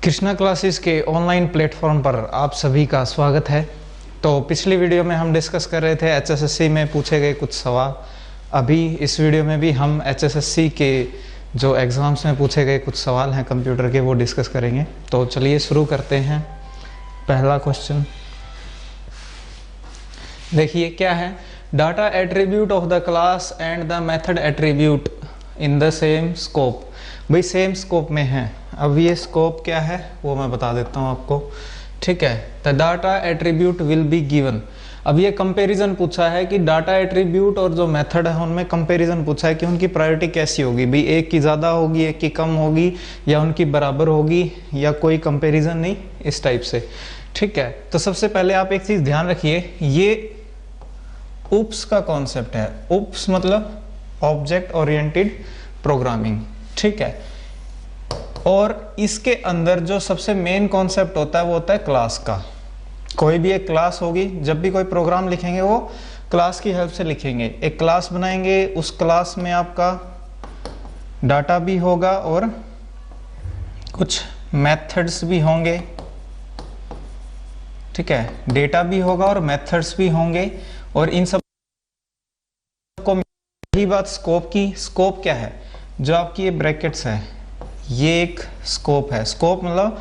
Krishna classes के online platform पर आप सभी का स्वागत है। तो पिछली वीडियो में हम डिस्कस कर रहे थे एचएसएससी में पूछे गए कुछ सवाल। अभी इस वीडियो में भी हम एचएसएससी के जो एग्ज़ाम्स में पूछे गए कुछ सवाल हैं कंप्यूटर के, वो डिस्कस करेंगे। तो चलिए शुरू करते हैं। पहला क्वेश्चन देखिए क्या है। Data attribute of the class and the method attribute in the same scope. भाई सेम स्कोप में है। अब ये स्कोप क्या है वो मैं बता देता हूँ आपको, ठीक है। The data attribute will be given. अब ये कंपैरिजन पूछा है कि डाटा एट्रीब्यूट और जो मेथड है उनमें कंपैरिजन पूछा है कि उनकी प्रायोरिटी कैसी होगी। भाई एक की ज़्यादा होगी, एक की कम होगी, या उनकी बराबर होगी, या कोई कंपैरिजन नहीं, इस टाइप से, ठीक है। तो सबसे पहले आप एक चीज़ ध्यान रखिए, ये उप्स का कॉन्सेप्ट है। उप्स मतलब ऑब्जेक्ट ओरिएंटेड प्रोग्रामिंग, ठीक है। और इसके अंदर जो सबसे मेन कॉन्सेप्ट होता है वो होता है क्लास का। कोई भी एक क्लास होगी, जब भी कोई प्रोग्राम लिखेंगे वो क्लास की हेल्प से लिखेंगे। एक क्लास बनाएंगे, उस क्लास में आपका डाटा भी होगा और कुछ मेथड्स भी होंगे, ठीक है। डेटा भी होगा और मेथड्स भी होंगे, और इन सब को यही बात स्कोप की। स्कोप क्या है? जो आपकी ये ब्रैकेट्स है, ये एक स्कोप है। स्कोप मतलब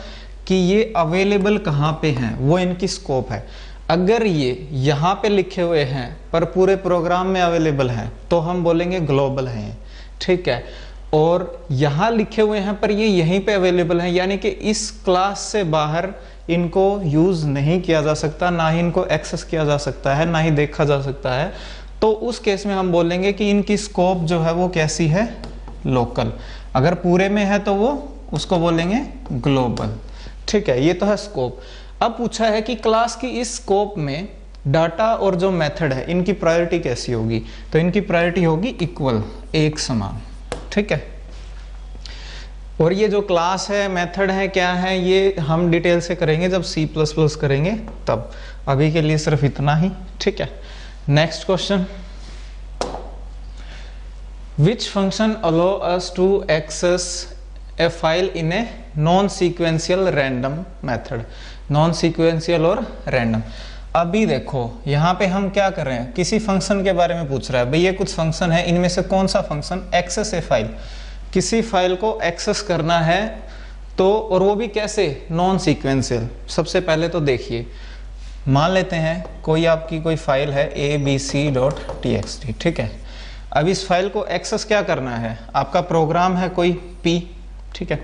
कि ये अवेलेबल कहाँ पे हैं, वो इनकी स्कोप है। अगर ये यहाँ पे लिखे हुए हैं पर पूरे प्रोग्राम में अवेलेबल हैं तो हम बोलेंगे ग्लोबल हैं, ठीक है। और यहाँ लिखे हुए हैं पर ये यहीं पे अवेलेबल हैं, यानी कि इस क्लास से बाहर इनको यूज़ नहीं किया जा सकता, ना ही इनको एक्सेस किया जा सकता है, ना ही देखा जा सकता है। तो उस केस में हम बोलेंगे कि इनकी स्कोप जो है वो कैसी है? लोकल। अगर पूरे में है तो वो उसको बोलेंगे ग्लोबल, ठीक है। ये तो है स्कोप। अब पूछा है कि क्लास की इस स्कोप में डाटा और जो मेथड है इनकी प्रायोरिटी कैसी होगी? तो इनकी प्रायोरिटी होगी इक्वल, एक समान, ठीक है। और ये जो क्लास है, मेथड है, क्या है, ये हम डिटेल से करेंगे जब C++ करेंगे तब। अभी के लिए सिर्फ इतना ही, ठीक है। Next question, which function allow us to access a file in a non-sequential random method? non-sequential और random। अभी देखो यहाँ पे हम क्या कर रहे हैं, किसी फंक्शन के बारे में पूछ रहा है। भाई ये कुछ फंक्शन है, इनमें से कौन सा फंक्शन? एक्सेस ए फाइल। किसी फाइल को एक्सेस करना है तो, और वो भी कैसे? Non sequential. सबसे पहले तो देखिए, मान लेते हैं कोई आपकी कोई फाइल है abc.txt, ठीक है। अब इस फाइल को एक्सेस क्या करना है? आपका प्रोग्राम है कोई P, ठीक है।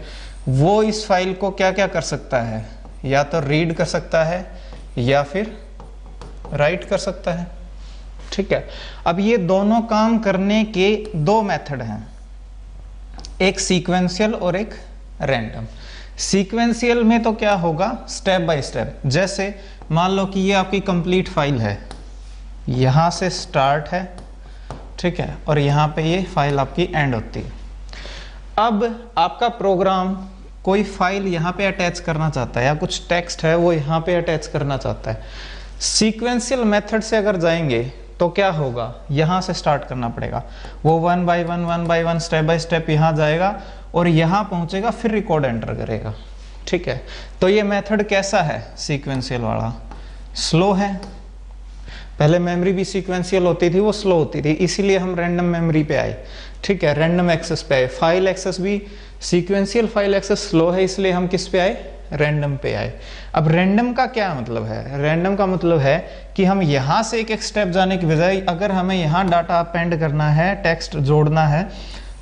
वो इस फाइल को क्या क्या कर सकता है? या तो रीड कर सकता है या फिर राइट कर सकता है, ठीक है। अब ये दोनों काम करने के दो मेथड हैं, एक सीक्वेंशियल और एक रैंडम। सीक्वेंशियल में तो क्या होगा? Step by step. जैसे मान लो कि ये आपकी कंप्लीट फाइल है, यहां से स्टार्ट है, ठीक है, और यहाँ पे ये फाइल आपकी एंड होती है। अब आपका प्रोग्राम कोई फाइल यहाँ पे अटैच करना चाहता है, या कुछ टेक्स्ट है वो यहाँ पे अटैच करना चाहता है। सीक्वेंशियल मेथड से अगर जाएंगे तो क्या होगा? यहाँ से स्टार्ट करना पड़ेगा। वो one by one step by step यहाँ जाएगा और यहाँ पहुँचेगा, फिर रिकॉर्ड एंटर करेगा, ठीक है। तो ये मेथड कैसा है? सीक्वेंशियल वाला। स्लो है। पहले मेमोरी भी सीक्वेंशियल होती थी, वो स्लो होती थी, इसीलिए हम रैंडम मेमोरी पे आए, ठीक है, रैंडम एक्सेस पे आए। फाइल एक्सेस भी सीक्वेंशियल फाइल एक्सेस स्लो है, इसलिए हम किस पे आए? रैंडम पे आए। अब रैंडम का क्या मतलब है? रैंडम का मतलब है कि हम यहाँ से एक एक स्टेप जाने की बजाय अगर हमें यहाँ डाटा अपेंड करना है, टेक्स्ट जोड़ना है,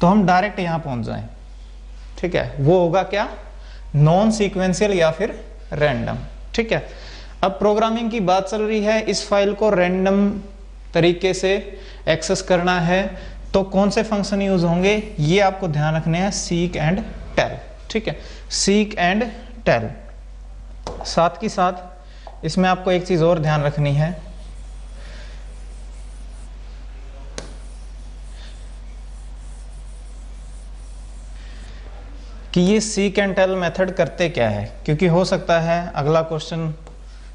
तो हम डायरेक्ट यहाँ पहुँच जाएं, ठीक है। वो होगा क्या? नॉन सीक्वेंशियल या फिर रैंडम, ठीक है। अब प्रोग्रामिंग की बात चल रही है, इस फाइल को रैंडम तरीके से एक्सेस करना है तो कौन से फंक्शन यूज होंगे? ये आपको ध्यान रखने हैं, सीक एंड टेल, ठीक है। Seek and tell. साथ ही साथ इसमें आपको एक चीज और ध्यान रखनी है, कि ये सीक एंड टेल मेथड करते क्या है, क्योंकि हो सकता है अगला क्वेश्चन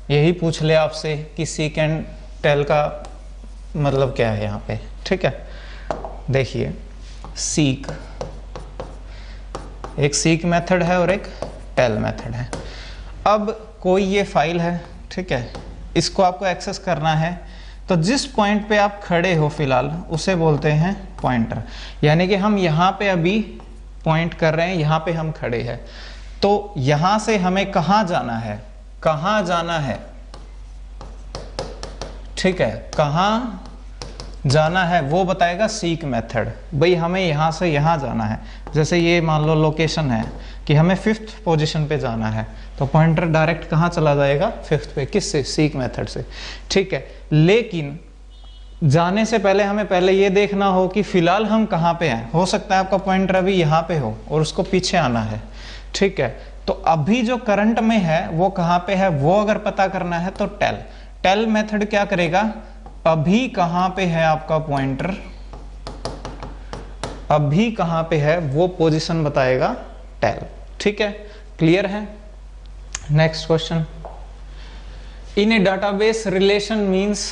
यही पूछ ले आपसे कि सीक एंड टेल का मतलब क्या है यहाँ पे, ठीक है। देखिए, सीक एक सीक मेथड है और एक टेल मेथड है। अब कोई ये फाइल है, ठीक है, इसको आपको एक्सेस करना है, तो जिस पॉइंट पे आप खड़े हो फिलहाल उसे बोलते हैं पॉइंटर। यानी कि हम यहाँ पे अभी पॉइंट कर रहे हैं, यहाँ पे हम खड़े हैं, तो यहाँ से हमें कहाँ जाना है, कहाँ जाना है, ठीक है, कहाँ जाना है वो बताएगा सीक मेथड। भाई हमें यहाँ से यहाँ जाना है, जैसे ये मान लो लोकेशन है कि हमें 5th पोजीशन पे जाना है, तो पॉइंटर डायरेक्ट कहाँ चला जाएगा, 5th पे, किससे, सीक मेथड से, ठीक है। लेकिन जाने से पहले हमें पहले ये देखना हो कि फिलहाल हम कहाँ पे हैं। हो सकता है आपका पॉइंटर अभी यहाँ पे हो और उसको पीछे आना है, ठीक है, तो अभी जो करंट में है वो कहाँ पे है, वो अगर पता करना है तो टेल मेथड क्या करेगा, अभी कहां पे है आपका पॉइंटर, अभी कहां पे है वो पोजीशन बताएगा टेल, ठीक है, क्लियर है। नेक्स्ट क्वेश्चन, इन ए डाटाबेस रिलेशन मींस,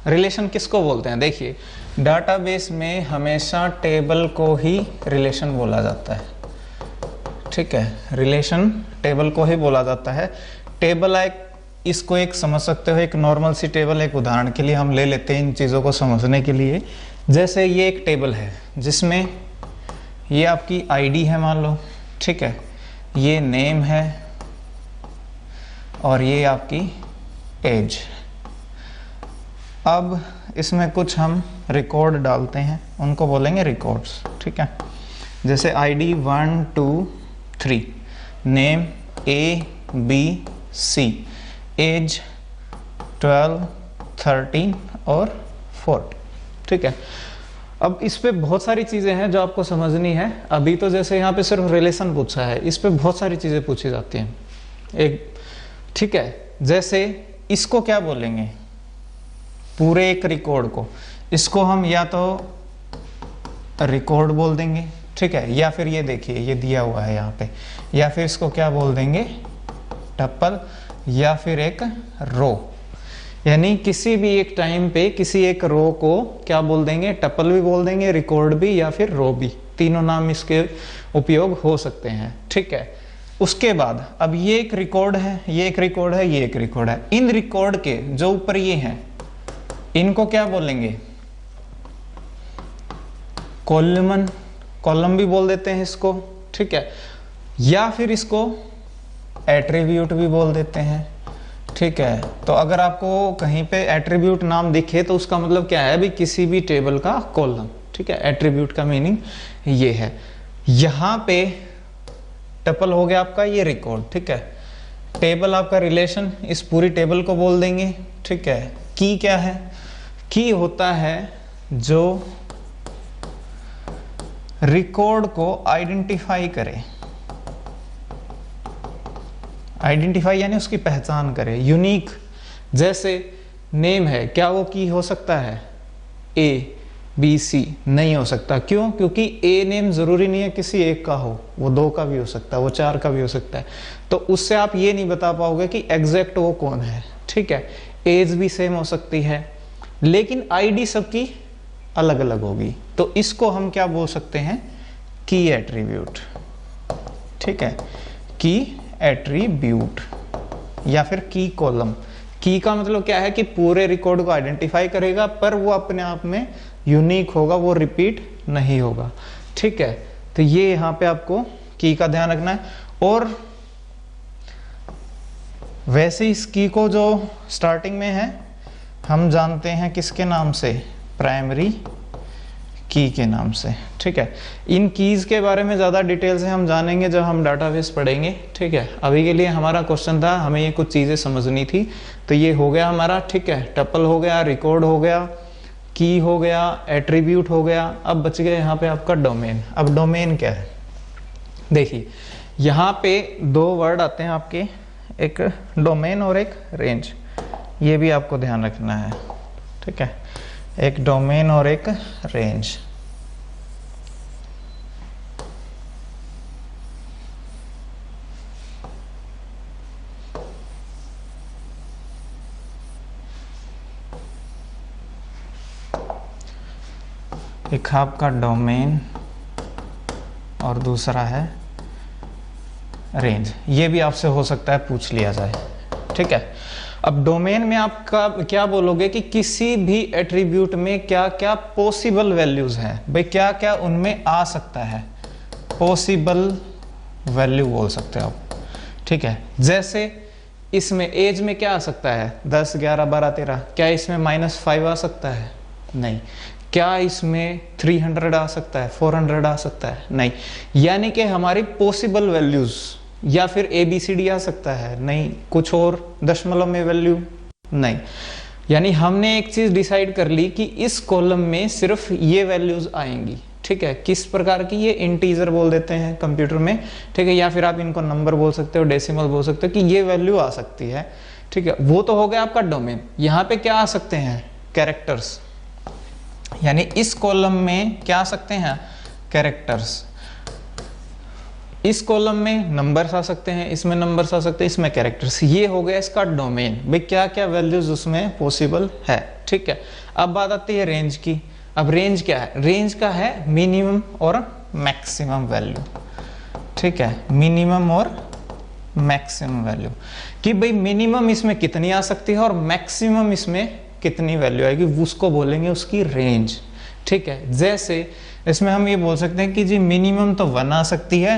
रिलेशन किसको बोलते हैं, देखिए डाटाबेस में हमेशा टेबल को ही रिलेशन बोला जाता है, ठीक है, रिलेशन टेबल को ही बोला जाता है। टेबल एक, इसको एक समझ सकते हो, एक नॉर्मल सी टेबल, एक उदाहरण के लिए हम ले लेते हैं इन चीज़ों को समझने के लिए। जैसे ये एक टेबल है जिसमें ये आपकी आईडी है मान लो, ठीक है, ये नेम है और ये आपकी एज। अब इसमें कुछ हम रिकॉर्ड डालते हैं, उनको बोलेंगे रिकॉर्ड्स, ठीक है, जैसे आईडी 1 2 3, नेम ABC, एज 12 13 और 40, ठीक है। अब इस पे बहुत सारी चीज़ें हैं जो आपको समझनी है। अभी तो जैसे यहाँ पे सिर्फ रिलेशन पूछा है, इस पे बहुत सारी चीज़ें पूछी जाती हैं एक, ठीक है, जैसे इसको क्या बोलेंगे, पूरे एक रिकॉर्ड को, इसको हम या तो रिकॉर्ड बोल देंगे, ठीक है, या फिर ये देखिए ये दिया हुआ है यहाँ पे, या फिर इसको क्या बोल देंगे, टपल, या फिर एक रो। यानी किसी भी एक टाइम पे किसी एक रो को क्या बोल देंगे, टपल भी बोल देंगे, रिकॉर्ड भी, या फिर रो भी, तीनों नाम इसके उपयोग हो सकते हैं, ठीक है। उसके बाद अब ये एक रिकॉर्ड है, ये एक रिकॉर्ड है, ये एक रिकॉर्ड है, इन रिकॉर्ड के जो ऊपर ये हैं इनको क्या बोलेंगे, कॉलम, कॉलम भी बोल देते हैं इसको, ठीक है, या फिर इसको एट्रीब्यूट भी बोल देते हैं, ठीक है। तो अगर आपको कहीं पे एट्रीब्यूट नाम दिखे तो उसका मतलब क्या है, भी किसी भी टेबल का कॉलम, ठीक है, एट्रीब्यूट का मीनिंग ये है। यहाँ पे टपल हो गया आपका ये रिकॉर्ड, ठीक है, टेबल आपका रिलेशन, इस पूरी टेबल को बोल देंगे, ठीक है। की क्या है, की होता है जो रिकॉर्ड को आइडेंटिफाई करे, आइडेंटिफाई यानी उसकी पहचान करे, यूनिक। जैसे नेम है, क्या वो की हो सकता है, ABC नहीं हो सकता, क्यों, क्योंकि ए नेम जरूरी नहीं है किसी एक का हो, वो 2 का भी हो सकता है, वो 4 का भी हो सकता है, तो उससे आप ये नहीं बता पाओगे कि एग्जैक्ट वो कौन है, ठीक है। एज भी सेम हो सकती है, लेकिन आईडी सबकी अलग अलग होगी, तो इसको हम क्या बोल सकते हैं, की एट्रीब्यूट, ठीक है, की एट्रीब्यूट, या फिर की कॉलम। की का मतलब क्या है कि पूरे रिकॉर्ड को आइडेंटिफाई करेगा, पर वो अपने आप में यूनिक होगा, वो रिपीट नहीं होगा, ठीक है। तो ये यहाँ पे आपको की का ध्यान रखना है। और वैसे इस की को जो स्टार्टिंग में है हम जानते हैं किसके नाम से, प्राइमरी की के नाम से, ठीक है। इन कीज के बारे में ज़्यादा डिटेल से हम जानेंगे जब हम डाटाबेस पढ़ेंगे, ठीक है। अभी के लिए हमारा क्वेश्चन था, हमें ये कुछ चीज़ें समझनी थी, तो ये हो गया हमारा, ठीक है, टपल हो गया, रिकॉर्ड हो गया, की हो गया, एट्रीब्यूट हो गया। अब बच गया यहाँ पे आपका डोमेन। अब डोमेन क्या है, देखिए यहाँ पे 2 वर्ड आते हैं आपके, एक डोमेन और एक रेंज, ये भी आपको ध्यान रखना है, ठीक है, एक डोमेन और एक रेंज। एक आपका डोमेन और दूसरा है रेंज, ये भी आपसे हो सकता है पूछ लिया जाए, ठीक है। अब डोमेन में आपका क्या बोलोगे कि किसी भी एट्रीब्यूट में क्या क्या पॉसिबल वैल्यूज हैं, भाई क्या क्या उनमें आ सकता है, पॉसिबल वैल्यू बोल सकते हो आप, ठीक है। जैसे इसमें एज में क्या आ सकता है, 10, 11, 12, 13, क्या इसमें -5 आ सकता है, नहीं। क्या इसमें 300 आ सकता है, 400 आ सकता है, नहीं। यानी कि हमारी पॉसिबल वैल्यूज, या फिर ABCD आ सकता है, नहीं। कुछ और दशमलव में वैल्यू, नहीं। यानी हमने एक चीज डिसाइड कर ली कि इस कॉलम में सिर्फ ये वैल्यूज आएंगी, ठीक है। किस प्रकार की, ये इंटीजर बोल देते हैं कंप्यूटर में, ठीक है, या फिर आप इनको नंबर बोल सकते हो, डेसिमल बोल सकते हो, कि ये वैल्यू आ सकती है, ठीक है। वो तो हो गया आपका डोमेन। यहाँ पे क्या आ सकते हैं, कैरेक्टर्स, यानी इस कॉलम में क्या आ सकते हैं, कैरेक्टर्स। इस कॉलम में नंबर्स आ सकते हैं, इसमें नंबर्स आ सकते हैं, इसमें कैरेक्टर्स। ये हो गया इसका डोमेन, भाई क्या क्या वैल्यूज उसमें पॉसिबल है, ठीक है। अब बात आती है रेंज की। अब रेंज क्या है, रेंज का है मिनिमम और मैक्सिमम वैल्यू, ठीक है, मिनिमम और मैक्सिमम वैल्यू, कि भाई मिनिमम इसमें कितनी आ सकती है और मैक्सिमम इसमें कितनी वैल्यू आएगी, उसको बोलेंगे उसकी रेंज, ठीक है। जैसे इसमें हम ये बोल सकते हैं कि जी मिनिमम तो 1 आ सकती है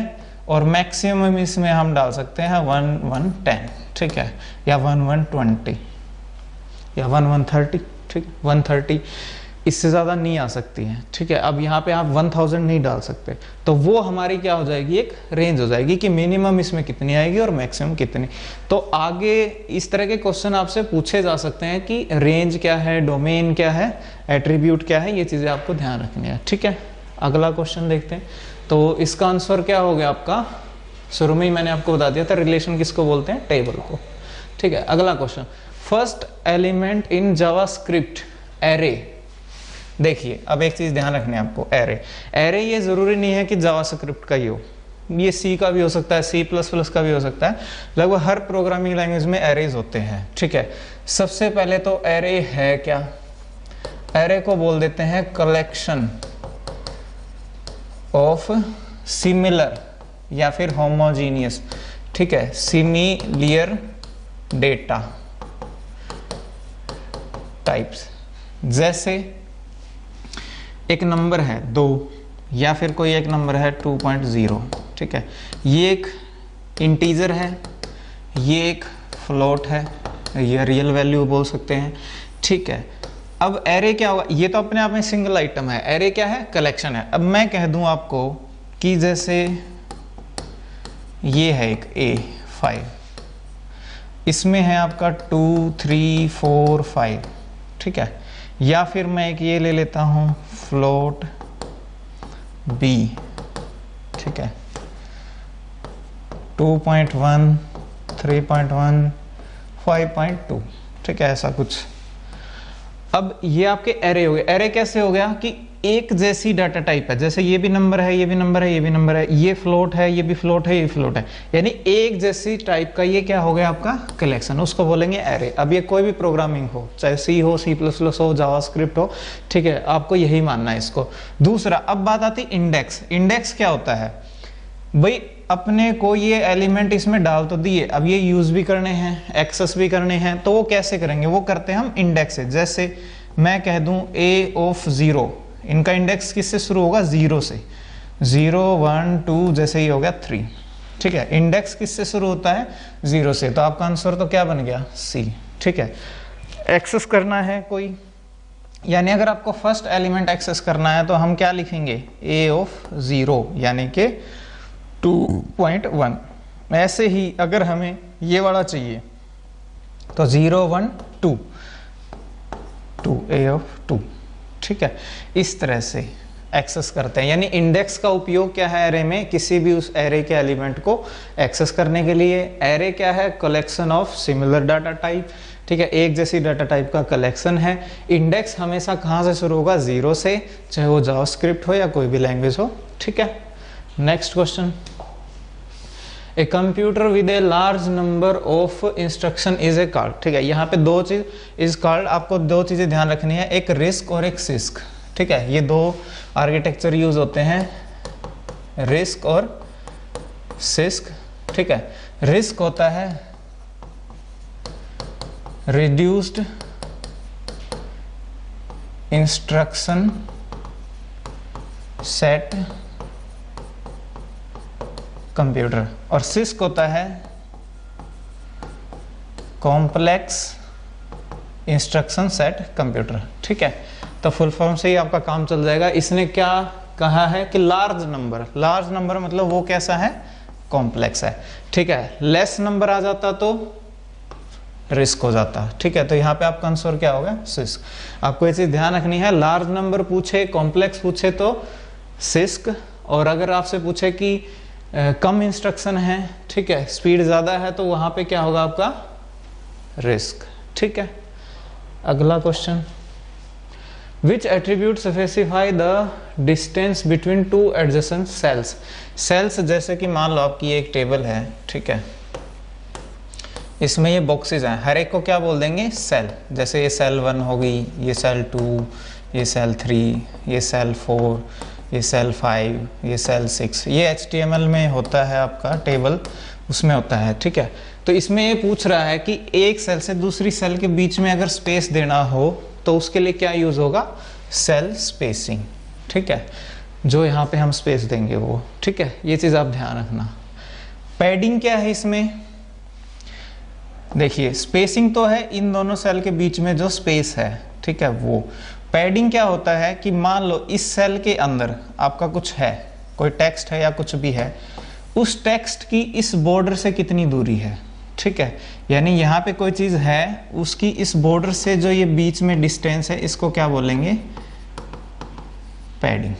और मैक्सिमम इसमें हम डाल सकते हैं 110, ठीक है, या 1120 या 1130, ठीक, 130, इससे ज़्यादा नहीं आ सकती है, ठीक है। अब यहाँ पे आप 1000 नहीं डाल सकते, तो वो हमारी क्या हो जाएगी, एक रेंज हो जाएगी कि मिनिमम इसमें कितनी आएगी और मैक्सिमम कितनी। तो आगे इस तरह के क्वेश्चन आपसे पूछे जा सकते हैं कि रेंज क्या है, डोमेन क्या है, एट्रीब्यूट क्या है, ये चीज़ें आपको ध्यान रखनी है, ठीक है। अगला क्वेश्चन देखते हैं। तो इसका आंसर क्या हो गया आपका, शुरू में ही मैंने आपको बता दिया था, रिलेशन किसको बोलते हैं, टेबल को, ठीक है। अगला question, first element in JavaScript array. देखिए अब एक चीज ध्यान रखनी है आपको, एरे, एरे ये जरूरी नहीं है कि जावास्क्रिप्ट का ही हो, ये सी का भी हो सकता है, C++ का भी हो सकता है, लगभग हर प्रोग्रामिंग लैंग्वेज में एरेज होते हैं, ठीक है। सबसे पहले तो एरे है क्या, एरे को बोल देते हैं कलेक्शन ऑफ सिमिलर या फिर होमोजीनियस, ठीक है, सिमिलर डेटा टाइप्स। जैसे एक नंबर है 2 या फिर कोई एक नंबर है 2.0, ठीक है, ये एक इंटीजर है, ये एक फ्लोट है, ये रियल वैल्यू बोल सकते हैं, ठीक है। अब एरे क्या होगा, ये तो अपने आप में सिंगल आइटम है, एरे क्या है, कलेक्शन है। अब मैं कह दूं आपको कि जैसे ये है एक A5, इसमें है आपका 2, 3, 4, 5, ठीक है। या फिर मैं एक ये ले लेता हूं फ्लोट B, ठीक है, 2.1, 3.1, 5.2, ठीक है, ऐसा कुछ। अब ये आपके एरे हो गए। एरे कैसे हो गया कि एक जैसी डाटा टाइप है, जैसे ये भी नंबर है, ये भी नंबर है, ये भी नंबर है, ये फ्लोट है, ये भी फ्लोट है, ये फ्लोट है, यानी एक जैसी टाइप का ये क्या हो गया आपका कलेक्शन, उसको बोलेंगे एरे। अब ये कोई भी प्रोग्रामिंग हो, चाहे सी हो, C++ हो, जावास्क्रिप्ट हो, ठीक है, आपको यही मानना है इसको। दूसरा, अब बात आती इंडेक्स। इंडेक्स क्या होता है भाई, अपने को ये एलिमेंट इसमें डाल तो दिए, अब ये यूज भी करने हैं, एक्सेस भी करने हैं, तो वो कैसे करेंगे, वो करते हैं हम इंडेक्स से। जैसे मैं कह दूं A of 0, इनका इंडेक्स किससे शुरू होगा, 0 से, 0, 1, 2, जैसे ही हो गया 3, ठीक है। इंडेक्स किससे शुरू होता है, 0 से, तो आपका आंसर तो क्या बन गया, C, ठीक है। एक्सेस करना है कोई, यानी अगर आपको फर्स्ट एलिमेंट एक्सेस करना है तो हम क्या लिखेंगे, A of 0 यानी कि 2.1। ऐसे ही अगर हमें ये वाला चाहिए तो 0, 1, 2, A of 2, ठीक है। इस तरह से एक्सेस करते हैं, यानी इंडेक्स का उपयोग क्या है एरे में, किसी भी उस एरे के एलिमेंट को एक्सेस करने के लिए। एरे क्या है, collection of similar data type, ठीक है, एक जैसी डाटा टाइप का कलेक्शन है। इंडेक्स हमेशा कहाँ से शुरू होगा, 0 से, चाहे वो जावास्क्रिप्ट हो या कोई भी लैंग्वेज हो, ठीक है। Next question, a computer with a large number of instruction is a card, ठीक है। यहाँ पे दो चीज इज कार्ड, आपको दो चीजें ध्यान रखनी है, एक रिस्क और एक सिस्क, ठीक है। ये दो आर्किटेक्चर यूज होते हैं, रिस्क और सिस्क, ठीक है। रिस्क होता है रिड्यूस्ड इंस्ट्रक्शन सेट कंप्यूटर, और सिस्क होता है कॉम्प्लेक्स इंस्ट्रक्शन सेट कंप्यूटर। ठीक है, तो फुल फॉर्म से ही आपका काम चल जाएगा। इसने क्या कहा है कि लार्ज नंबर मतलब वो कैसा है, कॉम्प्लेक्स है। ठीक है, लेस नंबर आ जाता तो रिस्क हो जाता। ठीक है, तो यहाँ पे आपका आंसर क्या होगा, सिस्क। आपको ये चीज ध्यान रखनी है, लार्ज नंबर पूछे, कॉम्प्लेक्स पूछे तो सिस्क, और अगर आपसे पूछे कि कम इंस्ट्रक्शन है, ठीक है, स्पीड ज्यादा है, तो वहां पे क्या होगा आपका, रिस्क। ठीक है, अगला question, which attribute specify the distance between two adjacent cells. Cells जैसे कि मान लो आपकी एक टेबल है, ठीक है, इसमें ये बॉक्सेस हैं, हर एक को क्या बोल देंगे, सेल। जैसे ये सेल 1 हो गई, ये सेल 2, ये सेल 3, ये सेल 4, ये सेल 5, ये सेल 6। ये HTML में होता है आपका टेबल, उसमें होता है। ठीक है, तो इसमें ये पूछ रहा है कि एक सेल से दूसरी सेल के बीच में अगर स्पेस देना हो तो उसके लिए क्या यूज होगा, सेल स्पेसिंग। ठीक है, जो यहाँ पे हम स्पेस देंगे वो। ठीक है, ये चीज आप ध्यान रखना। पैडिंग क्या है इसमें, देखिए स्पेसिंग तो है इन दोनों सेल के बीच में जो स्पेस है, ठीक है, वो। पैडिंग क्या होता है कि मान लो इस सेल के अंदर आपका कुछ है, कोई टेक्स्ट है या कुछ भी है, उस टेक्स्ट की इस बॉर्डर से कितनी दूरी है। ठीक है, यानी यहाँ पे कोई चीज है, उसकी इस बॉर्डर से जो ये बीच में डिस्टेंस है, इसको क्या बोलेंगे, पैडिंग।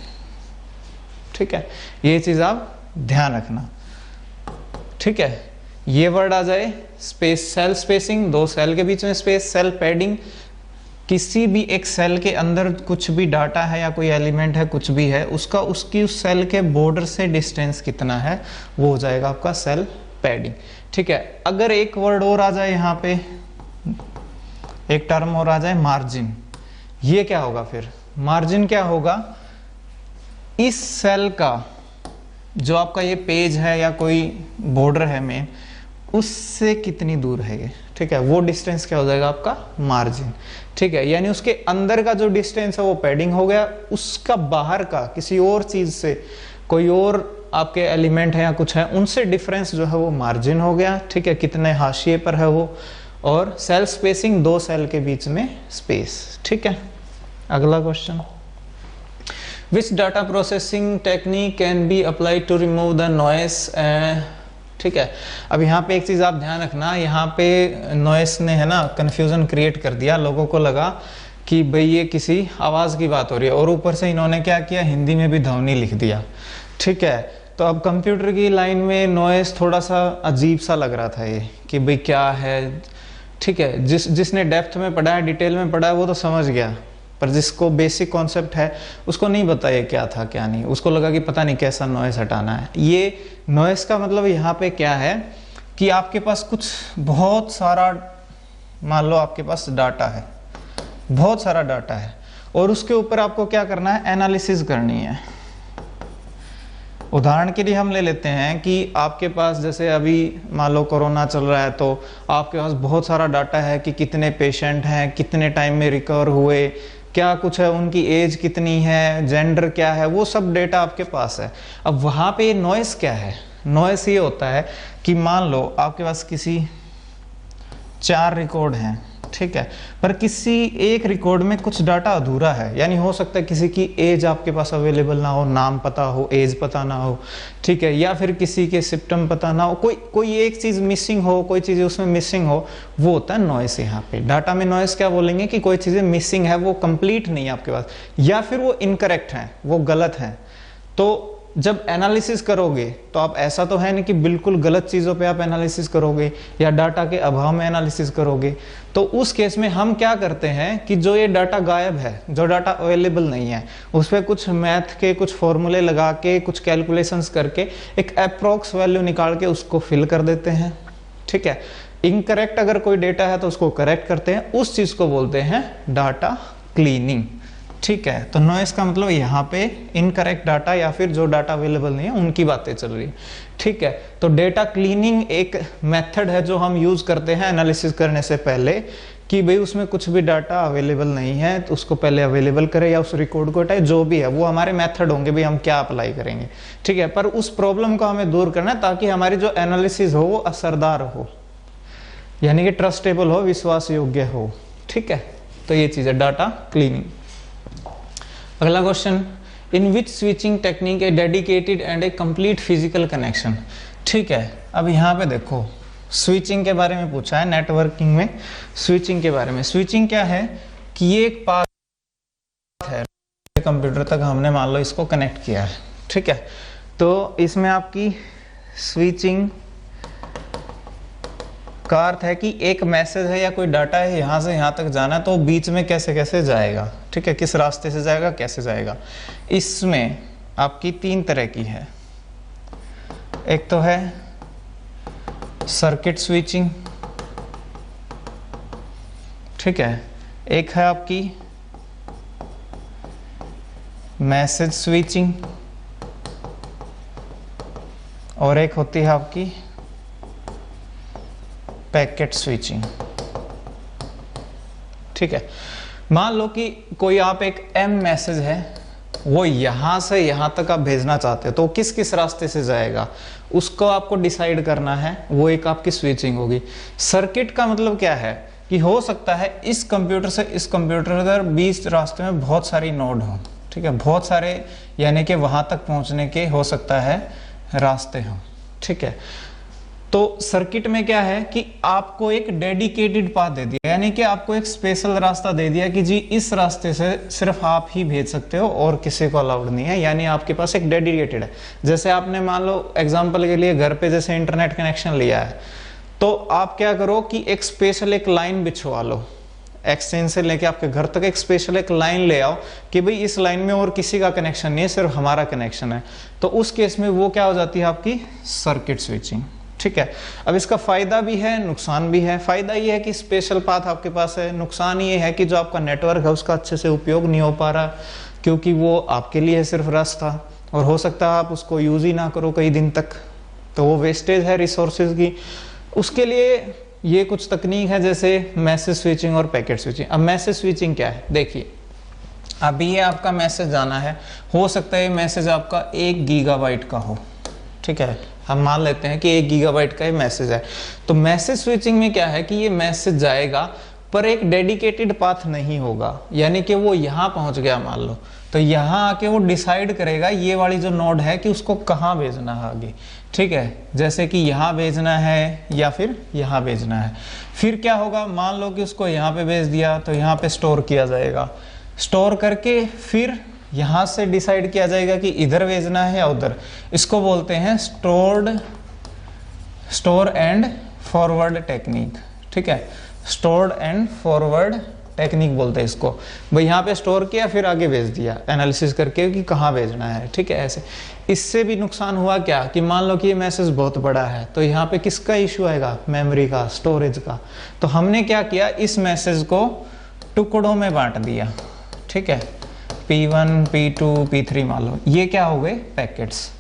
ठीक है, ये चीज आप ध्यान रखना। ठीक है, ये वर्ड आ जाए, स्पेस, सेल स्पेसिंग, दो सेल के बीच में स्पेस, सेल पैडिंग, किसी भी एक सेल के अंदर कुछ भी डाटा है या कोई एलिमेंट है, कुछ भी है, उसका उसकी उस सेल के बॉर्डर से डिस्टेंस कितना है, वो हो जाएगा आपका सेल पैडिंग। ठीक है, अगर एक वर्ड और आ जाए यहाँ पे, एक टर्म और आ जाए, मार्जिन। ये क्या होगा फिर, मार्जिन क्या होगा, इस सेल का जो आपका ये पेज है या कोई बॉर्डर है मेन, उससे कितनी दूर है ये। ठीक है, वो डिस्टेंस क्या हो जाएगा आपका, मार्जिन। ठीक है, यानी उसके अंदर का जो डिस्टेंस है वो पैडिंग हो गया, उसका बाहर का किसी और चीज से, कोई और आपके एलिमेंट है या कुछ है, उनसे डिफरेंस जो है वो मार्जिन हो गया। ठीक है, कितने हाशिए पर है वो। और सेल स्पेसिंग, दो सेल के बीच में स्पेस। ठीक है, अगला question, which data processing technique can be applied to remove the noise. ठीक है, अब यहाँ पे एक चीज आप ध्यान रखना, यहाँ पे नॉइस ने है ना कंफ्यूजन क्रिएट कर दिया, लोगों को लगा कि भाई ये किसी आवाज की बात हो रही है, और ऊपर से इन्होंने क्या किया, हिंदी में भी ध्वनि लिख दिया। ठीक है, तो अब कंप्यूटर की लाइन में नॉइस थोड़ा सा अजीब सा लग रहा था ये, कि भाई क्या है। ठीक है, जिसने डेप्थ में पढ़ा है, डिटेल में पढ़ा है, वो तो समझ गया, पर जिसको बेसिक कॉन्सेप्ट है उसको नहीं पता ये क्या था क्या नहीं, उसको लगा कि पता नहीं कैसा नॉइस हटाना है। ये नॉइस का मतलब यहाँ पे क्या है कि आपके पास कुछ बहुत सारा, मान लो आपके पास डाटा है, बहुत सारा डाटा है, और उसके ऊपर आपको क्या करना है, एनालिसिस करनी है। उदाहरण के लिए हम ले लेते हैं कि आपके पास जैसे अभी मान लो कोरोना चल रहा है, तो आपके पास बहुत सारा डाटा है कि कितने पेशेंट हैं, कितने टाइम में रिकवर हुए, क्या कुछ है, उनकी एज कितनी है, जेंडर क्या है, वो सब डेटा आपके पास है। अब वहां पे नॉइस क्या है, नॉइस ये होता है कि मान लो आपके पास किसी 4 रिकॉर्ड हैं, ठीक है, पर किसी एक रिकॉर्ड में कुछ डाटा अधूरा है, यानी हो सकता है किसी की एज आपके पास अवेलेबल ना हो, नाम पता हो, एज पता ना हो, ठीक है, या फिर किसी के सिम्टम पता ना हो, कोई एक चीज मिसिंग हो, कोई चीज उसमें मिसिंग हो, वो होता है नॉइस। यहाँ पे डाटा में नॉइस क्या बोलेंगे कि कोई चीजें मिसिंग है, वो कंप्लीट नहीं है आपके पास, या फिर वो इनकरेक्ट है, वो गलत है। तो जब एनालिसिस करोगे तो आप ऐसा तो है नहीं कि बिल्कुल गलत चीजों पे आप एनालिसिस करोगे या डाटा के अभाव में एनालिसिस करोगे। तो उस केस में हम क्या करते हैं कि जो ये डाटा गायब है, जो डाटा अवेलेबल नहीं है, उस पर कुछ मैथ के कुछ फॉर्मूले लगा के, कुछ कैलकुलेशंस करके एक अप्रोक्स वैल्यू निकाल के उसको फिल कर देते हैं। ठीक है, इनकरेक्ट अगर कोई डेटा है तो उसको करेक्ट करते हैं, उस चीज को बोलते हैं डाटा क्लीनिंग। ठीक है। तो नॉइस का मतलब यहाँ पे इनकरेक्ट डाटा या फिर जो डाटा अवेलेबल नहीं है उनकी बातें चल रही है, ठीक है। तो डेटा क्लीनिंग एक मेथड है जो हम यूज करते हैं एनालिसिस करने से पहले, कि भाई उसमें कुछ भी डाटा अवेलेबल नहीं है तो उसको पहले अवेलेबल करें या उस रिकॉर्ड को हटाए, जो भी है वो हमारे मेथड होंगे भाई हम क्या अप्लाई करेंगे, ठीक है। पर उस प्रॉब्लम को हमें दूर करना है ताकि हमारी जो एनालिसिस हो वो असरदार हो, यानी कि ट्रस्टेबल हो, विश्वास योग्य हो, ठीक है। तो ये चीज है डाटा क्लीनिंग। अगला question, in which switching technique A dedicated and A complete physical connection, ठीक है। अब यहाँ पे देखो स्विचिंग के बारे में पूछा है, नेटवर्किंग में स्विचिंग के बारे में। स्विचिंग क्या है कि ये एक पाथ है, कंप्यूटर तक हमने मान लो इसको कनेक्ट किया है, ठीक है। तो इसमें आपकी स्विचिंग का अर्थ है कि एक मैसेज है या कोई डाटा है यहां से यहां तक जाना, तो बीच में कैसे कैसे जाएगा, ठीक है, किस रास्ते से जाएगा, कैसे जाएगा। इसमें आपकी 3 तरह की है। एक तो है सर्किट स्विचिंग, ठीक है। एक है आपकी मैसेज स्विचिंग और एक होती है आपकी पैकेट स्विचिंग, ठीक है। मान लो कि कोई आप एक एम मैसेज है वो यहां से यहां तक आप भेजना चाहते हो, तो किस किस रास्ते से जाएगा उसको आपको डिसाइड करना है, वो एक आपकी स्विचिंग होगी। सर्किट का मतलब क्या है कि हो सकता है इस कंप्यूटर से इस कंप्यूटर तक बीच रास्ते में बहुत सारी नोड हो, ठीक है, बहुत सारे यानी कि वहां तक पहुंचने के हो सकता है रास्ते हो, ठीक है। तो सर्किट में क्या है कि आपको एक डेडिकेटेड पाथ दे दिया, यानी कि आपको एक स्पेशल रास्ता दे दिया कि जी इस रास्ते से सिर्फ आप ही भेज सकते हो और किसी को अलाउड नहीं है, यानी आपके पास एक डेडिकेटेड है। जैसे आपने मान लो एग्जांपल के लिए घर पे जैसे इंटरनेट कनेक्शन लिया है, तो आप क्या करो कि एक स्पेशल एक लाइन बिछवा लो, एक्सचेंज से लेके आपके घर तक एक स्पेशल एक लाइन ले आओ कि भाई इस लाइन में और किसी का कनेक्शन नहीं है, सिर्फ हमारा कनेक्शन है। तो उस केस में वो क्या हो जाती है आपकी सर्किट स्विचिंग, ठीक है। अब इसका फायदा भी है नुकसान भी है। फायदा ये है कि स्पेशल पाथ आपके पास है, नुकसान ये है कि जो आपका नेटवर्क है उसका अच्छे से उपयोग नहीं हो पा रहा, क्योंकि वो आपके लिए सिर्फ रास्ता, और हो सकता है आप उसको यूज ही ना करो कई दिन तक, तो वो वेस्टेज है रिसोर्सेज की। उसके लिए ये कुछ तकनीक है जैसे मैसेज स्विचिंग और पैकेट स्विचिंग। अब मैसेज स्विचिंग क्या है, देखिए अभी ये आपका मैसेज जाना है, हो सकता है ये मैसेज आपका 1 गीगाबाइट का हो, ठीक है, हम मान लेते हैं कि 1 गीगाबाइट का ये मैसेज है। तो मैसेज स्विचिंग में क्या है कि ये मैसेज जाएगा पर एक डेडिकेटेड पाथ नहीं होगा, यानी कि वो यहाँ पहुंच गया मान लो, तो यहाँ आके वो डिसाइड करेगा ये वाली जो नोड है कि उसको कहाँ भेजना है आगे, ठीक है, जैसे कि यहाँ भेजना है या फिर यहाँ भेजना है। फिर क्या होगा, मान लो कि उसको यहाँ पे भेज दिया तो यहाँ पे स्टोर किया जाएगा, स्टोर करके फिर यहां से डिसाइड किया जाएगा कि इधर भेजना है या उधर। इसको बोलते हैं स्टोर एंड फॉरवर्ड टेक्निक, ठीक है, स्टोर्ड एंड फॉरवर्ड टेक्निक बोलते हैं इसको। भाई यहाँ पे स्टोर किया फिर आगे भेज दिया एनालिसिस करके कि कहाँ भेजना है, ठीक है, ऐसे। इससे भी नुकसान हुआ क्या कि मान लो कि ये मैसेज बहुत बड़ा है, तो यहाँ पे किसका इश्यू आएगा, मेमोरी का, स्टोरेज का। तो हमने क्या किया, इस मैसेज को टुकड़ों में बांट दिया, ठीक है, P1, P2, P3 मान लो, ये क्या हो गए पैकेट्स।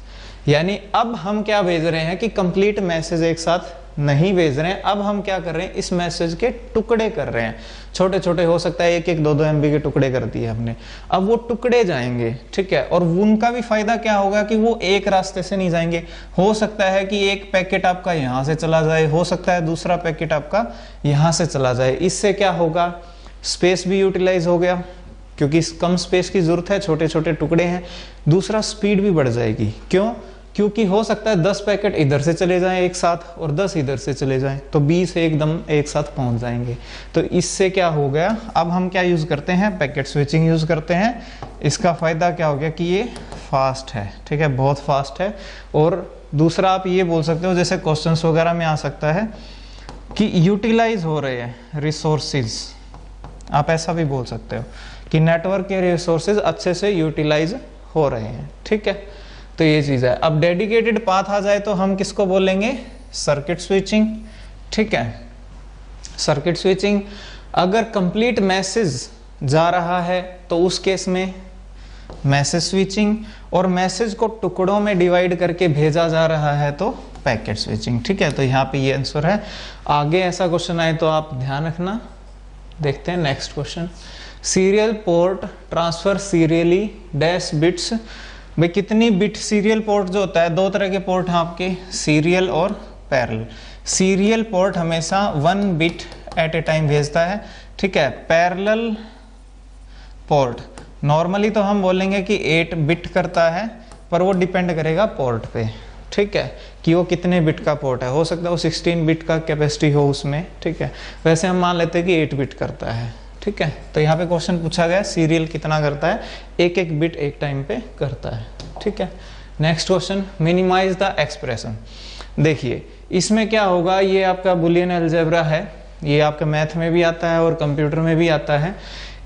यानी अब हम क्या भेज रहे हैं कि कंप्लीट मैसेज एक साथ नहीं भेज रहे हैं, अब हम क्या कर रहे हैं, इस मैसेज के टुकड़े कर रहे हैं, छोटे छोटे, हो सकता है 1-1, 2-2 MB के टुकड़े कर दिए हमने। अब वो टुकड़े जाएंगे, ठीक है, और उनका भी फायदा क्या होगा कि वो एक रास्ते से नहीं जाएंगे। हो सकता है कि एक पैकेट आपका यहाँ से चला जाए, हो सकता है दूसरा पैकेट आपका यहाँ से चला जाए। इससे क्या होगा, स्पेस भी यूटिलाइज हो गया, क्योंकि कम स्पेस की जरूरत है, छोटे छोटे टुकड़े हैं। दूसरा स्पीड भी बढ़ जाएगी, क्यों, क्योंकि हो सकता है 10 पैकेट इधर से चले जाएं एक साथ और 10 इधर से चले जाएं, तो 20 एकदम एक साथ पहुंच जाएंगे। तो इससे क्या हो गया, अब हम क्या यूज करते हैं, पैकेट स्विचिंग यूज करते हैं। इसका फायदा क्या हो गया कि ये फास्ट है, ठीक है, बहुत फास्ट है। और दूसरा आप ये बोल सकते हो, जैसे क्वेश्चंस वगैरह में आ सकता है कि यूटिलाइज हो रहे हैं रिसोर्सेज, आप ऐसा भी बोल सकते हो कि नेटवर्क के रिसोर्सेज अच्छे से यूटिलाइज हो रहे हैं, ठीक है। तो ये चीज है। अब डेडिकेटेड पाथ आ जाए तो हम किसको बोलेंगे, सर्किट स्विचिंग, ठीक है। सर्किट स्विचिंग, अगर कंप्लीट मैसेज जा रहा है तो उस केस में मैसेज स्विचिंग, और मैसेज को टुकड़ों में डिवाइड करके भेजा जा रहा है तो पैकेट स्विचिंग। ठीक है, तो यहाँ पे ये आंसर है। आगे ऐसा क्वेश्चन आए तो आप ध्यान रखना। देखते हैं next question. Serial port transfer serially dash bits. भाई कितनी बिट सीरियल पोर्ट जो होता है, दो तरह के पोर्ट हैं आपके, सीरियल और पैरेलल। सीरियल पोर्ट हमेशा 1 बिट एट ए टाइम भेजता है। ठीक है, पैरेलल पोर्ट नॉर्मली तो हम बोलेंगे कि 8 बिट करता है, पर वो डिपेंड करेगा पोर्ट पे। ठीक है, कि वो कितने बिट का पोर्ट है, हो सकता है वो 16 बिट का कैपेसिटी हो उसमें। ठीक है, वैसे हम मान लेते हैं कि 8 बिट करता है। ठीक है, तो यहाँ पे क्वेश्चन पूछा गया सीरियल कितना करता है, एक एक बिट एक टाइम पे करता है। ठीक है, next question, minimise the expression. देखिए इसमें क्या होगा, ये आपका बुलियन अलजेब्रा है, ये आपका मैथ में भी आता है और कंप्यूटर में भी आता है।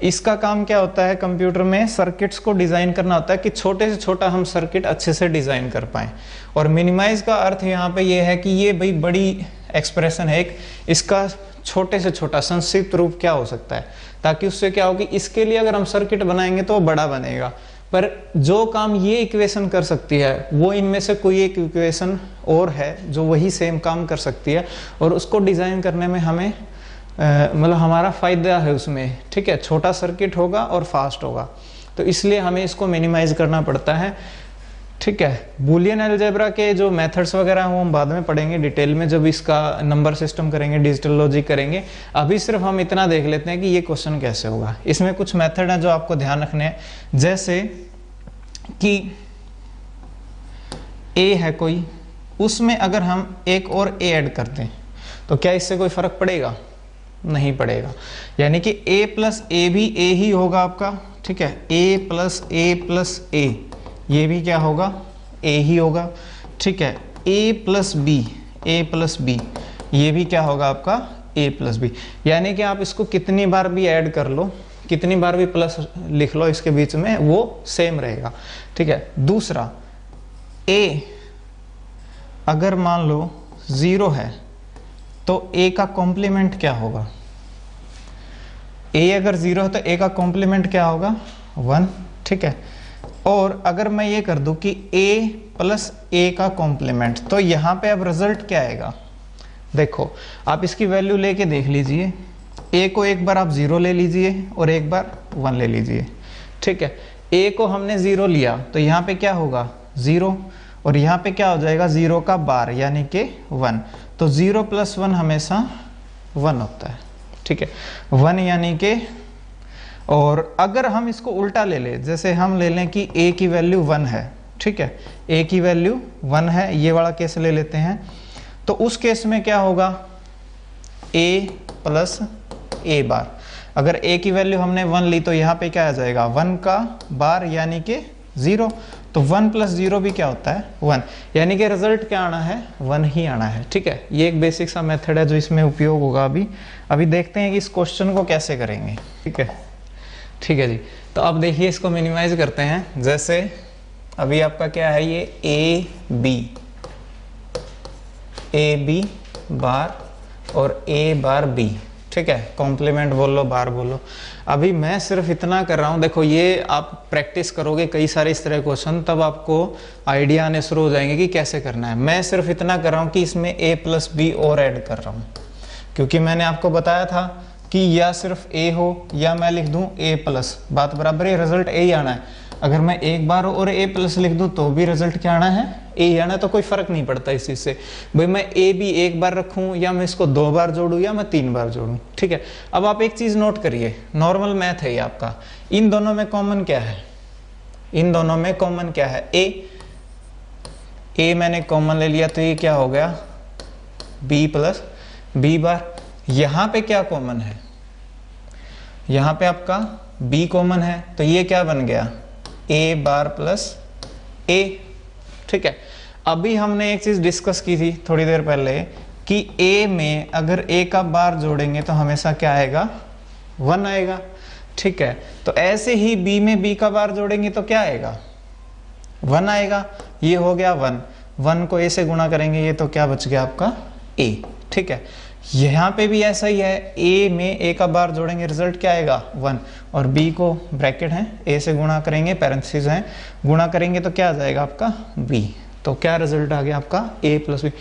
इसका काम क्या होता है, कंप्यूटर में सर्किट्स को डिजाइन करना होता है कि छोटे से छोटा हम सर्किट अच्छे से डिजाइन कर पाएं। और मिनिमाइज का अर्थ यहाँ पे ये है कि ये भाई बड़ी एक्सप्रेशन है एक, इसका छोटे से छोटा संक्षिप्त रूप क्या हो सकता है, ताकि उससे क्या हो कि इसके लिए अगर हम सर्किट बनाएंगे तो वो बड़ा बनेगा, पर जो काम ये इक्वेशन कर सकती है वो इनमें से कोई एक इक्वेशन और है जो वही सेम काम कर सकती है, और उसको डिजाइन करने में हमें मतलब हमारा फायदा है उसमें। ठीक है, छोटा सर्किट होगा और फास्ट होगा, तो इसलिए हमें इसको मिनिमाइज करना पड़ता है। ठीक है, बुलियन अलजेब्रा के जो मेथड्स वगैरह हैं वो हम बाद में पढ़ेंगे डिटेल में, जब इसका नंबर सिस्टम करेंगे, डिजिटल लॉजिक करेंगे। अभी सिर्फ हम इतना देख लेते हैं कि ये क्वेश्चन कैसे होगा। इसमें कुछ मेथड हैं जो आपको ध्यान रखने हैं, जैसे कि ए है कोई, उसमें अगर हम एक और ए ऐड कर दें तो क्या इससे कोई फर्क पड़ेगा? नहीं पड़ेगा। यानी कि a प्लस ए भी a ही होगा आपका। ठीक है, a प्लस ए ये भी क्या होगा, a ही होगा। ठीक है, a प्लस बी ये भी क्या होगा आपका, a प्लस बी। यानी कि आप इसको कितनी बार भी ऐड कर लो, कितनी बार भी प्लस लिख लो इसके बीच में, वो सेम रहेगा। ठीक है, दूसरा a अगर मान लो 0 है तो a का कॉम्प्लीमेंट क्या होगा, a अगर 0 है तो a का कॉम्प्लीमेंट क्या होगा, 1। ठीक है, और अगर मैं ये कर दूं कि a प्लस a का कॉम्प्लीमेंट, तो यहाँ पे अब रिजल्ट क्या आएगा, देखो आप इसकी वैल्यू लेके देख लीजिए। a को एक बार आप 0 ले लीजिए और एक बार 1 ले लीजिए। ठीक है, a को हमने 0 लिया तो यहाँ पे क्या होगा, 0, और यहाँ पे क्या हो जाएगा, 0 का बार यानी कि 1। तो 0 प्लस 1 हमेशा 1 होता है। ठीक है, 1 यानी कि, और अगर हम इसको उल्टा ले लें, जैसे हम ले लें कि a की वैल्यू 1 है। ठीक है, a की वैल्यू 1 है, ये वाला केस ले लेते हैं, तो उस केस में क्या होगा, a प्लस a बार। अगर a की वैल्यू हमने 1 ली तो यहाँ पे क्या आ जाएगा, 1 का बार यानी कि 0। तो 1 प्लस 0 भी क्या होता है, 1। यानी कि रिजल्ट क्या आना है, 1 ही आना है। ठीक है, ये एक बेसिक सा मेथड है जो इसमें उपयोग होगा। अभी देखते हैं कि इस क्वेश्चन को कैसे करेंगे। ठीक है, ठीक है जी। तो अब देखिए इसको मिनिमाइज करते हैं। जैसे अभी आपका क्या है, ये ए बी बार और ए बार बी। ठीक है, कॉम्प्लीमेंट बोलो, बार बोलो। अभी मैं सिर्फ इतना कर रहा हूँ, देखो ये आप प्रैक्टिस करोगे कई सारे इस तरह क्वेश्चन, तब आपको आइडिया आने शुरू हो जाएंगे कि कैसे करना है। मैं सिर्फ इतना कर रहा हूँ कि इसमें a प्लस बी और ऐड कर रहा हूँ, क्योंकि मैंने आपको बताया था कि या सिर्फ a हो या मैं लिख दूँ a प्लस, बात बराबर है, रिजल्ट a ही आना है। अगर मैं एक बार और a प्लस लिख दूँ तो भी रिजल्ट क्या आना है, a ही आना है। तो कोई फर्क नहीं पड़ता इस चीज से, भाई मैं a भी एक बार रखूं या मैं इसको 2 बार जोड़ूं या मैं 3 बार जोड़ूं। ठीक है, अब आप एक चीज नोट करिए, नॉर्मल मैथ है ये आपका, इन दोनों में कॉमन क्या है, इन दोनों में कॉमन क्या है, a मैंने कॉमन ले लिया तो ये क्या हो गया, b प्लस b बार। यहां पे क्या कॉमन है, यहां पे आपका b कॉमन है, तो ये क्या बन गया, a बार प्लस a। ठीक है, अभी हमने एक चीज डिस्कस की थी थोड़ी देर पहले कि a में अगर a का बार जोड़ेंगे तो हमेशा क्या आएगा, 1 आएगा। ठीक है, तो ऐसे ही b में b का बार जोड़ेंगे तो क्या आएगा, 1 आएगा। ये हो गया 1 को a से गुणा करेंगे, ये तो क्या बच गया आपका a। ठीक है, यहाँ पे भी ऐसा ही है, ए में ए का बार जोड़ेंगे रिजल्ट क्या आएगा 1, और बी को ब्रैकेट है ए से गुणा करेंगे, पैरेंथेसिस है, गुणा करेंगे तो क्या आ जाएगा आपका बी। तो क्या रिजल्ट आ गया आपका ए प्लस बी।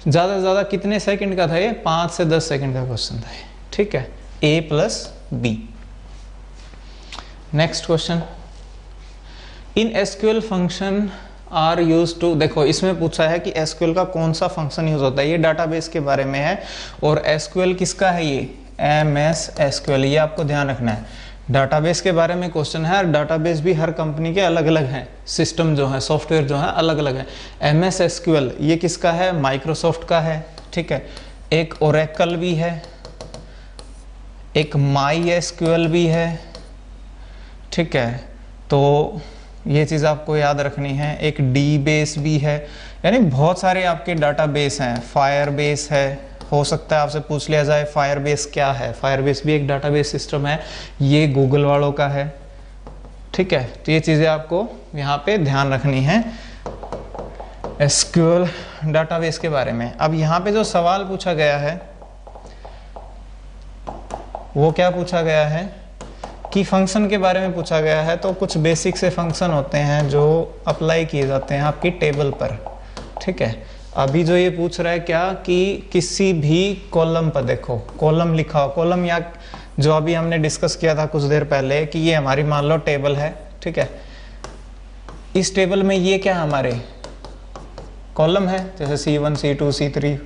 ज़्यादा से ज़्यादा कितने सेकंड का था ये, 5 से 10 सेकंड का क्वेश्चन था ये, ठीक है, A plus B. Next question, in SQL function are use to, देखो इसमें पूछा है कि एसक्यूएल का कौन सा फंक्शन यूज होता है, ये डाटाबेस के बारे में है, और एसक्यूएल किसका है, ये एमएस एसक्यूएल, ये आपको ध्यान रखना है। डाटाबेस के बारे में क्वेश्चन है, और डाटाबेस भी हर कंपनी के अलग अलग हैं, सिस्टम जो है, सॉफ्टवेयर जो है अलग अलग है। एमएस एसक्यूएल ये किसका है, माइक्रोसॉफ्ट का है, ठीक है, एक ओरेकल भी है, एक माई एसक्यूएल भी है, ठीक है, तो ये चीज़ आपको याद रखनी है। एक डी बेस भी है, यानी बहुत सारे आपके डाटाबेस हैं। फायर बेस है, हो सकता है आपसे पूछ लिया जाए फायर बेस क्या है, फायर बेस भी एक डाटाबेस सिस्टम है, ये गूगल वालों का है, ठीक है। तो ये चीज़ें आपको यहाँ पे ध्यान रखनी है एसक्यूएल डाटाबेस के बारे में। अब यहाँ पे जो सवाल पूछा गया है वो क्या पूछा गया है कि फंक्शन के बारे में पूछा गया है। तो कुछ बेसिक से फंक्शन होते हैं जो अप्लाई किए जाते हैं आपकी टेबल पर, ठीक है। अभी जो ये पूछ रहा है क्या कि किसी भी कॉलम पर, देखो कॉलम लिखा हो, कॉलम या जो अभी हमने डिस्कस किया था कुछ देर पहले कि ये हमारी मान लो टेबल है, ठीक है। इस टेबल में ये क्या हमारे कॉलम है, जैसे C1 C2 C3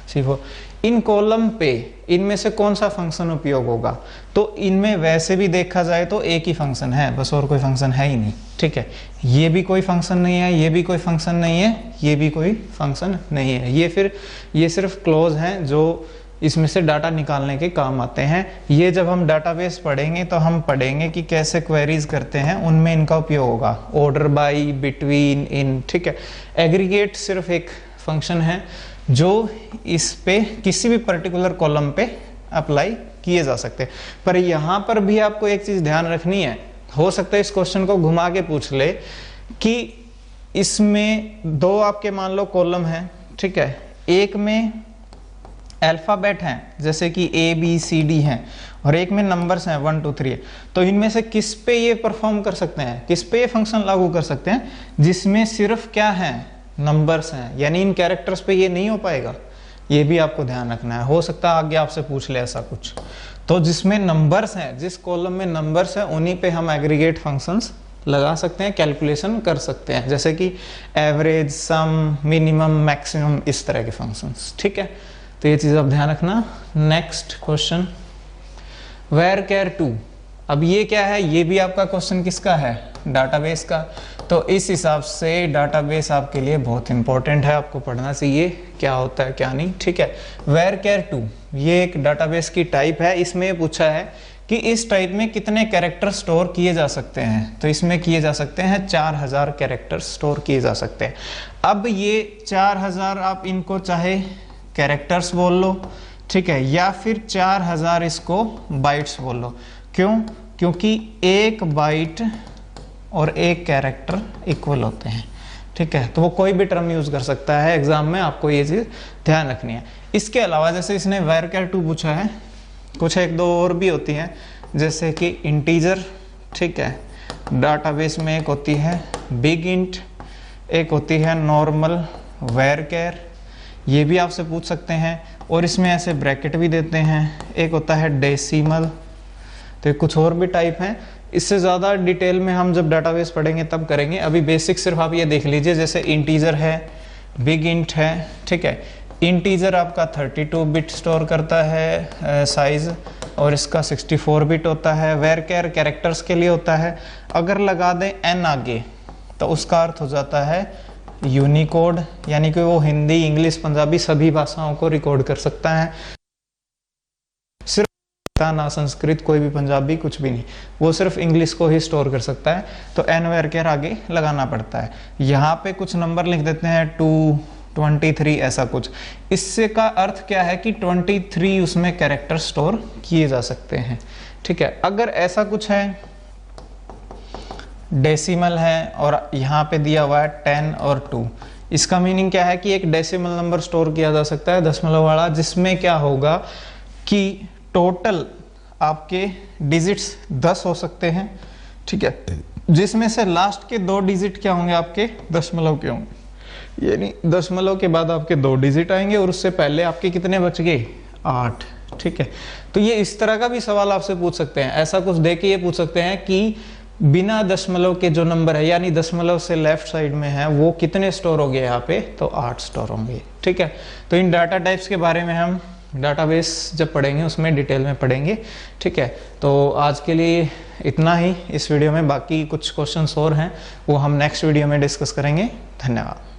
C4। इन कॉलम पे इनमें से कौन सा फंक्शन उपयोग होगा, तो इनमें वैसे भी देखा जाए तो एक ही फंक्शन है बस, और कोई फंक्शन है ही नहीं, ठीक है। ये भी कोई फंक्शन नहीं है, ये भी कोई फंक्शन नहीं है, ये भी कोई फंक्शन नहीं है। ये सिर्फ क्लोज हैं जो इसमें से डाटा निकालने के काम आते हैं। ये जब हम डाटाबेस पढ़ेंगे तो हम पढ़ेंगे कि कैसे क्वेरीज करते हैं, उनमें इनका उपयोग होगा। ऑर्डर बाई, बिटवीन, इन, ठीक है। एग्रीगेट सिर्फ एक फंक्शन है जो इस पे किसी भी पर्टिकुलर कॉलम पे अप्लाई किए जा सकते हैं। पर यहाँ पर भी आपको एक चीज ध्यान रखनी है, हो सकता है इस क्वेश्चन को घुमा के पूछ ले कि इसमें दो आपके मान लो कॉलम है, ठीक है, एक में अल्फाबेट हैं जैसे कि ABCD हैं और एक में नंबर्स हैं 1 2 3। तो इनमें से किस पे ये परफॉर्म कर सकते हैं, किस पे ये फंक्शन लागू कर सकते हैं, जिसमें सिर्फ क्या है, नंबर्स हैं, यानी इन कैरेक्टर्स पे ये नहीं हो पाएगा। ये भी आपको ध्यान रखना है, हो सकता है आगे आपसे पूछ ले ऐसा कुछ। तो जिसमें नंबर्स हैं, जिस कॉलम में नंबर्स हैं, उन्हीं पे हम एग्रीगेट फंक्शंस लगा सकते हैं, कैलकुलेशन कर सकते हैं, जैसे कि एवरेज, सम, मिनिमम, मैक्सिमम, इस तरह के फंक्शंस, ठीक है। तो ये चीज आप ध्यान रखना। Next question, where care to. अब ये क्या है, ये भी आपका क्वेश्चन किसका है, डाटाबेस का। तो इस हिसाब से डाटाबेस आपके लिए बहुत इंपॉर्टेंट है, आपको पढ़ना चाहिए क्या होता है क्या नहीं, ठीक है। वेयर केयर टू ये एक डाटाबेस की टाइप है। इसमें पूछा है कि इस टाइप में कितने कैरेक्टर स्टोर किए जा सकते हैं, तो इसमें किए जा सकते हैं 4000 कैरेक्टर स्टोर किए जा सकते हैं। अब ये 4000 आप इनको चाहे कैरेक्टर्स बोल लो, ठीक है, या फिर 4000 इसको बाइट्स बोल लो। क्यों, क्योंकि एक बाइट और एक कैरेक्टर इक्वल होते हैं, ठीक है। तो वो कोई भी टर्म यूज कर सकता है एग्जाम में, आपको ये चीज ध्यान रखनी है। इसके अलावा जैसे इसने वेयर केयर टू पूछा है, कुछ एक दो और भी होती हैं, जैसे कि इंटीजर, ठीक है, डाटाबेस में एक होती है बिग इंट, एक होती है नॉर्मल वेयर केयर, ये भी आपसे पूछ सकते हैं। और इसमें ऐसे ब्रैकेट भी देते हैं, एक होता है डेसिमल। तो कुछ और भी टाइप हैं, इससे ज़्यादा डिटेल में हम जब डाटाबेस पढ़ेंगे तब करेंगे। अभी बेसिक सिर्फ आप ये देख लीजिए, जैसे इंटीजर है, बिग इंट है, ठीक है। इंटीजर आपका 32 बिट स्टोर करता है साइज, और इसका 64 बिट होता है। वेयर केयर कैरेक्टर्स के लिए होता है। अगर लगा दें n आगे तो उसका अर्थ हो जाता है यूनिकोड, यानी कि वो हिंदी, इंग्लिश, पंजाबी सभी भाषाओं को रिकॉर्ड कर सकता है, सिर्फ ना संस्कृत, कोई भी पंजाबी, कुछ भी नहीं, वो सिर्फ इंग्लिश को ही स्टोर कर सकता है। तो एन वेयर केयर आगे लगाना पड़ता है। यहाँ पे कुछ नंबर लिख देते हैं 2 23 ऐसा कुछ। इससे का अर्थ क्या है कि 23 उसमें कैरेक्टर स्टोर किए जा सकते हैं, ठीक है। अगर ऐसा कुछ है, डेसिमल है और यहाँ पे दिया हुआ है 10 और 2, इसका मीनिंग क्या है कि एक डेसिमल नंबर स्टोर किया जा सकता है दशमलव वाला, जिसमें क्या होगा कि टोटल आपके डिजिट्स 10 हो सकते हैं, ठीक है, जिसमें से लास्ट के 2 डिजिट क्या होंगे आपके दशमलव के होंगे, यानी दशमलव के बाद आपके 2 डिजिट आएंगे और उससे पहले आपके कितने बच गए 8, ठीक है। तो ये इस तरह का भी सवाल आपसे पूछ सकते हैं, ऐसा कुछ दे के ये पूछ सकते हैं कि बिना दशमलव के जो नंबर है यानी दशमलव से लेफ्ट साइड में है वो कितने स्टोर हो गए यहाँ पे, तो 8 स्टोर होंगे, ठीक है। तो इन डाटा टाइप्स के बारे में हम डाटाबेस जब पढ़ेंगे उसमें डिटेल में पढ़ेंगे, ठीक है। तो आज के लिए इतना ही इस वीडियो में, बाकी कुछ क्वेश्चंस और हैं वो हम नेक्स्ट वीडियो में डिस्कस करेंगे। धन्यवाद।